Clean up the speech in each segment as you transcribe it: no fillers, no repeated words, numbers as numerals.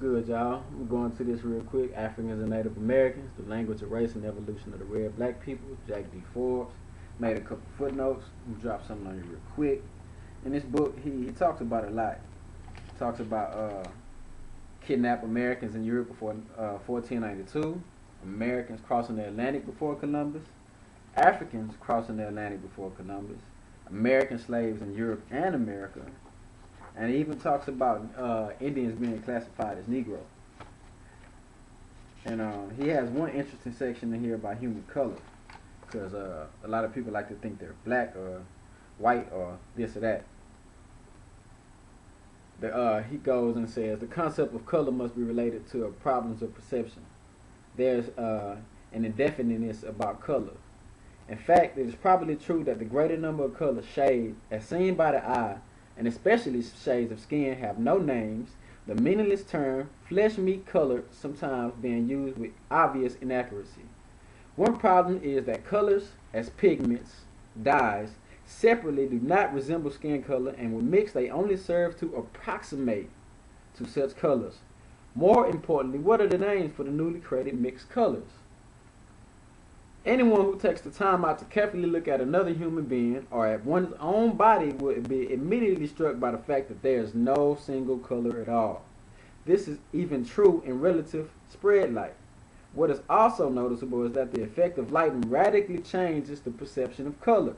good, y'all? I'm going to this real quick. Africans and Native Americans, the language of race and evolution of the red black people. Jack D. Forbes made a couple footnotes. I'm gonna drop something on you real quick. In this book, he talks about a lot. He talks about kidnapped Americans in Europe before 1492, Americans crossing the Atlantic before Columbus, Africans crossing the Atlantic before Columbus, American slaves in Europe and America, and he even talks about Indians being classified as Negro. And he has one interesting section in here about human color, because a lot of people like to think they're black or white or this or that. He goes and says the concept of color must be related to problems of perception. There's an indefiniteness about color. In fact, it is probably true that the greater number of color shades, as seen by the eye, and especially shades of skin, have no names. The meaningless term flesh meat colored sometimes being used with obvious inaccuracy. One problem is that colors, as pigments, dyes, separately do not resemble skin color, and when mixed they only serve to approximate to such colors. More importantly, what are the names for the newly created mixed colors? Anyone who takes the time out to carefully look at another human being or at one's own body would be immediately struck by the fact that there is no single color at all. This is even true in relative spread light. What is also noticeable is that the effect of lighting radically changes the perception of color.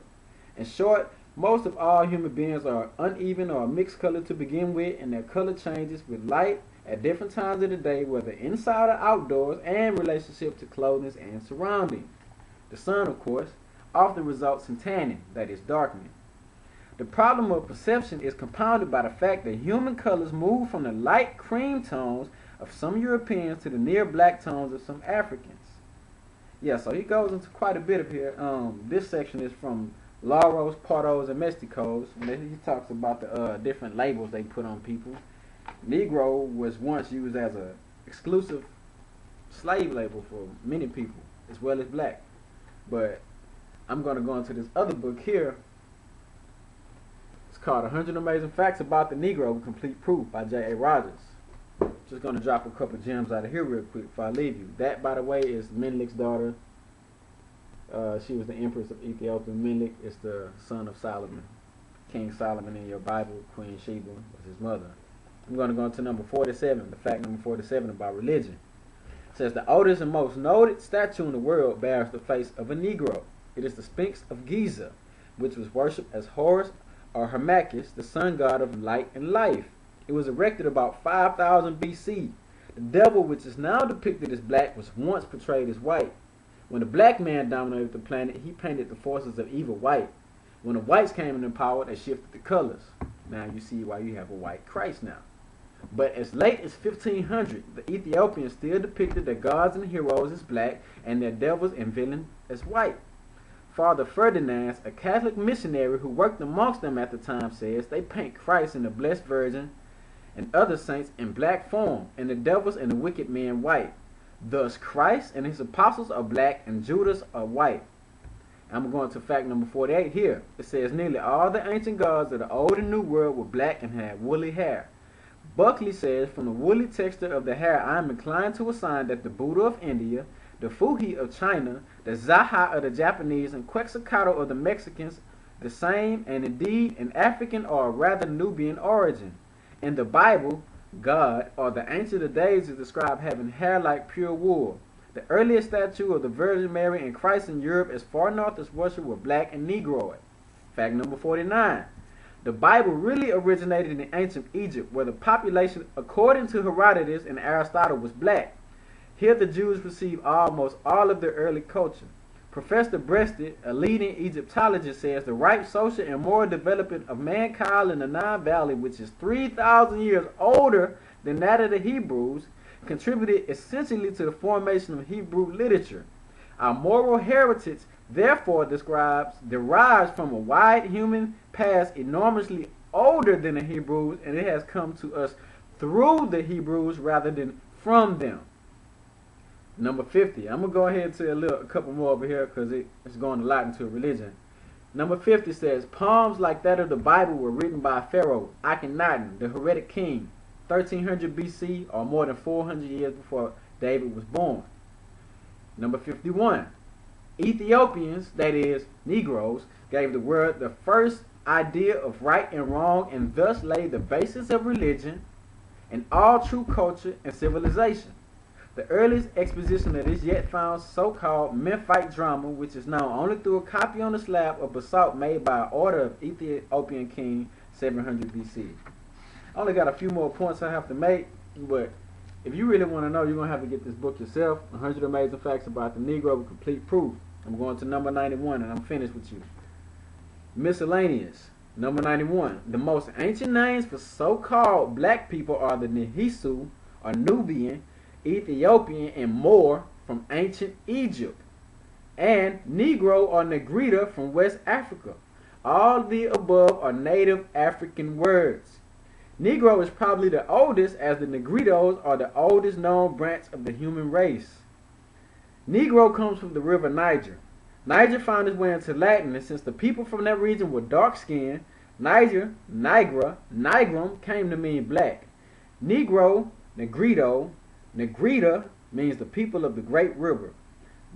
In short, most of all human beings are uneven or mixed color to begin with, and their color changes with light at different times of the day, whether inside or outdoors, and relationship to clothing and surroundings. The sun, of course, often results in tanning, that is, darkening. The problem of perception is compounded by the fact that human colors move from the light cream tones of some Europeans to the near black tones of some Africans. Yeah, so he goes into quite a bit of here. This section is from Lauros, Pardos, and Mesticos. He talks about the different labels they put on people. Negro was once used as an exclusive slave label for many people, as well as black. But I'm going to go into this other book here. It's called 100 Amazing Facts About the Negro with Complete Proof by J.A. Rogers. Just going to drop a couple gems out of here real quick before I leave you. That, by the way, is Menelik's daughter. She was the Empress of Ethiopia. Menelik is the son of Solomon. King Solomon in your Bible, Queen Sheba was his mother. I'm going to go into number 47, the fact number 47 about religion. It says the oldest and most noted statue in the world bears the face of a Negro. It is the Sphinx of Giza, which was worshipped as Horus or Hermakis, the sun god of light and life. It was erected about 5000 BC. The devil, which is now depicted as black, was once portrayed as white. When the black man dominated the planet, he painted the forces of evil white. When the whites came into power, they shifted the colors. Now you see why you have a white Christ now. But as late as 1500, the Ethiopians still depicted their gods and heroes as black and their devils and villains as white. Father Ferdinand, a Catholic missionary who worked amongst them at the time, says they paint Christ and the Blessed Virgin and other saints in black form, and the devils and the wicked men white. Thus Christ and his apostles are black and Judas are white. I'm going to fact number 48 here. It says nearly all the ancient gods of the Old and New World were black and had woolly hair. Buckley says, from the woolly texture of the hair, I am inclined to assign that the Buddha of India, the Fuji of China, the Zaha of the Japanese, and Quetzalcoatl of the Mexicans, the same, and indeed an African or rather Nubian origin. In the Bible, God, or the Ancient of Days, is described having hair like pure wool. The earliest statue of the Virgin Mary and Christ in Europe as far north as Russia were black and Negroid. Fact number 49. The Bible really originated in ancient Egypt, where the population, according to Herodotus and Aristotle, was black. Here the Jews received almost all of their early culture. Professor Breasted, a leading Egyptologist, says the ripe social and moral development of mankind in the Nile Valley, which is 3,000 years older than that of the Hebrews, contributed essentially to the formation of Hebrew literature. Our moral heritage therefore derives from a wide human past enormously older than the Hebrews, and it has come to us through the Hebrews rather than from them. Number 50. I'm going to go ahead and say a couple more over here because it's going a lot into religion. Number 50 says, poems like that of the Bible were written by Pharaoh Akhenaten, the heretic king, 1300 BC or more than 400 years before David was born. Number 51. Ethiopians, that is, Negroes, gave the world the first idea of right and wrong and thus laid the basis of religion and all true culture and civilization. The earliest exposition of this yet found so-called Memphite drama, which is known only through a copy on a slab of basalt made by order of Ethiopian king 700 BC. I only got a few more points I have to make, but if you really want to know, you're going to have to get this book yourself, 100 Amazing Facts About the Negro with Complete Proof. I'm going to number 91 and I'm finished with you. Miscellaneous. Number 91. The most ancient names for so-called black people are the Nehisu, or Nubian, Ethiopian, and Moor from ancient Egypt, and Negro or Negrita from West Africa. All the above are native African words. Negro is probably the oldest, as the Negritos are the oldest known branch of the human race. Negro comes from the river Niger. Niger found its way into Latin, and since the people from that region were dark-skinned, Niger, Nigra, Nigrum came to mean black. Negro, Negrito, Negrita means the people of the great river.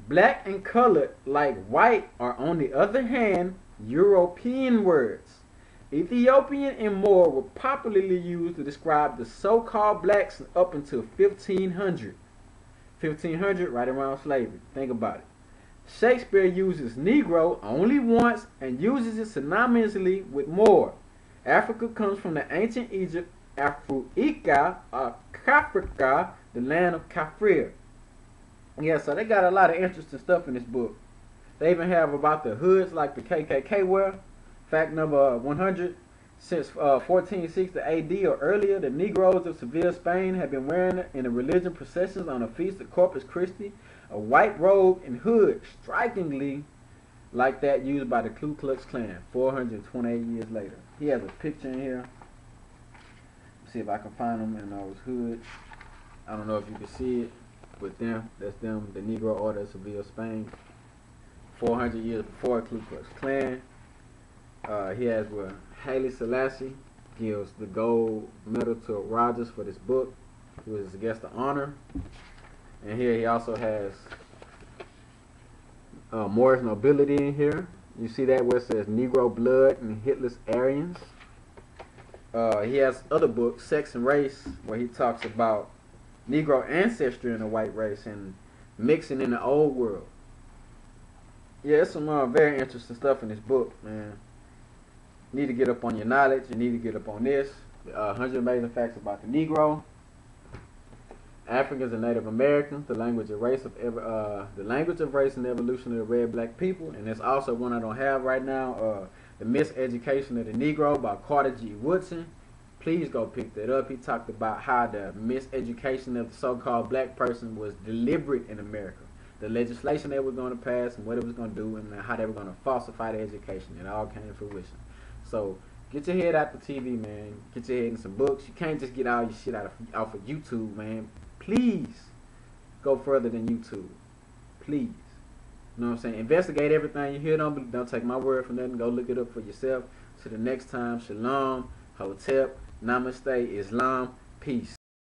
Black and colored, like white, are on the other hand European words. Ethiopian and Moor were popularly used to describe the so-called blacks up until 1500. 1500, right around slavery. Think about it. Shakespeare uses Negro only once and uses it synonymously with Moor. Africa comes from the ancient Egypt, Africa, or Kafrika, the land of Kafrir. Yeah, so they got a lot of interesting stuff in this book. They even have about the hoods like the KKK wear. Fact number 100. Since 1460 AD or earlier, the Negroes of Seville, Spain have been wearing in the religion processions on the feast of Corpus Christi a white robe and hood strikingly like that used by the Ku Klux Klan 428 years later. He has a picture in here. Let's see if I can find them in those hoods. I don't know if you can see it, but them, that's them, the Negro Order of Seville, Spain, 400 years before Ku Klux Klan. He has where Haile Selassie gives the gold medal to Rogers for this book. He was a guest of honor. And here he also has Moorish nobility in here. You see that where it says Negro blood and Hitler's Aryans. He has other books, Sex and Race, where he talks about Negro ancestry in the white race and mixing in the old world. Yeah, it's some very interesting stuff in this book, man. You need to get up on your knowledge. You need to get up on this. 100 Amazing Facts About the Negro. Africans and Native Americans, the language of race and evolution of the red black people. And there's also one I don't have right now, The Miseducation of the Negro by Carter G. Woodson. Please go pick that up. He talked about how the miseducation of the so-called black person was deliberate in America. The legislation they were going to pass and what it was going to do and how they were going to falsify the education. It all came to fruition. So get your head out the TV, man. Get your head in some books. You can't just get all your shit off of YouTube, man. Please go further than YouTube. Please. You know what I'm saying? Investigate everything you hear. Don't take my word for nothing. Go look it up for yourself. Till the next time, Shalom, Hotep, Namaste, Islam, peace.